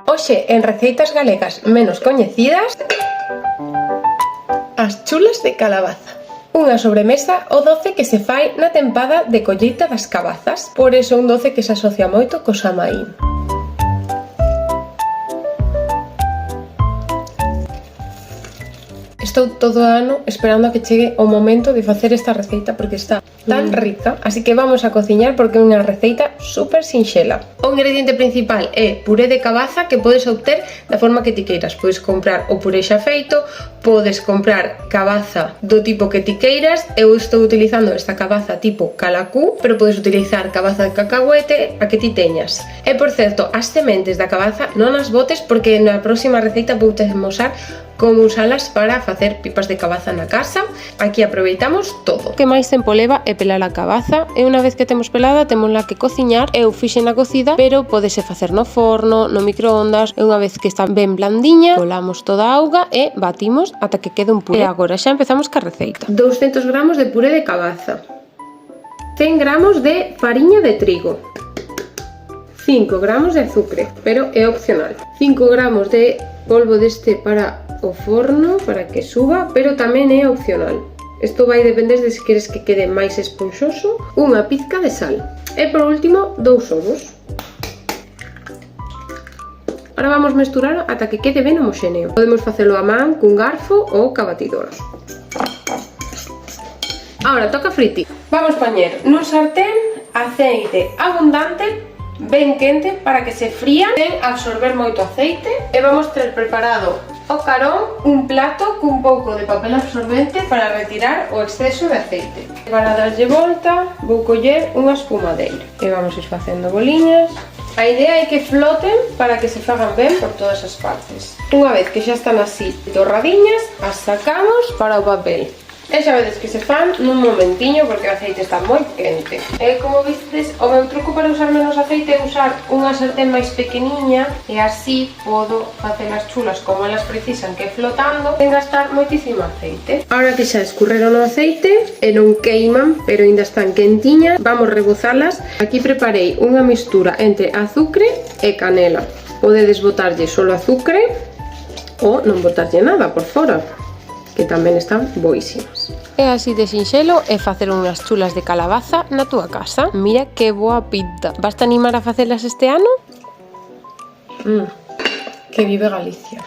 Hoxe, en receitas galegas menos coñecidas, as chulas de calabaza. Unha sobremesa o doce que se fai na tempada de colleita das cabazas. Por iso un doce que se asocia moito co Samaín. Estou todo o ano esperando a que chegue o momento de facer esta receita porque está tan rica, así que vamos a cociñar porque é unha receita super sinxela. O ingrediente principal é puré de cabaza que podes obter da forma que ti queiras. Podes comprar o puré xa feito, podes comprar cabaza do tipo que ti queiras. Eu estou utilizando esta cabaza tipo calacú, pero podes utilizar cabaza de cacahuete, a que ti teñas. E por certo, as sementes da cabaza non as botes porque na próxima receita vou te mostrar como usalas para facer pipas de cabaza na casa. Aquí aproveitamos todo. O que máis tempo leva é pelar a cabaza e unha vez que temos pelada témola que cociñar. Eu fixen a cocida, pero podese facer no forno, no microondas, e unha vez que está ben blandiña, colamos toda a auga e batimos ata que quede un puré. E agora xa empezamos ca receita. 200 gramos de puré de cabaza, 100 gramos de fariña de trigo, 5 gramos de azúcar, pero é opcional, 5 gramos de polvo deste para o forno, para que suba, pero tamén é opcional. Isto vai depender de se queres que quede máis esponxoso, unha pizca de sal. E por último, 2 ovos. Ahora vamos mesturar ata que quede ben homoxéneo. Podemos facelo a man, cun garfo ou ca batidora. Ahora toca fritir. Vamos poñer nun sartén aceite abundante, ben quente, para que se fría, sen absorber moito aceite. E vamos ter preparado o carón un plato cun pouco de papel absorbente para retirar o exceso de aceite. Para darlle volta vou coller unha espumadeira e vamos ir facendo boliñas. A idea é que floten para que se fagan ben por todas as partes. Unha vez que xa están así torradiñas, as sacamos para o papel. E xa vedes que se fan nun momentiño porque o aceite está moi quente. E como vistes, o meu truco para usar menos aceite é usar unha sartén máis pequeniña e así podo facer as chulas como elas precisan, que é flotando, sen gastar moitísimo aceite. Ahora que xa escurreron o aceite e non queiman, pero ainda están quentiñas, vamos rebozalas. Aquí preparei unha mistura entre azucre e canela. Podedes botarlle solo azucre ou non botarlle nada por fora, que tamén están boísimas. É así de sinxelo é facer unhas chulas de calabaza na túa casa. Mira que boa pinta. Vas te animar a facelas este ano? Que vive Galicia.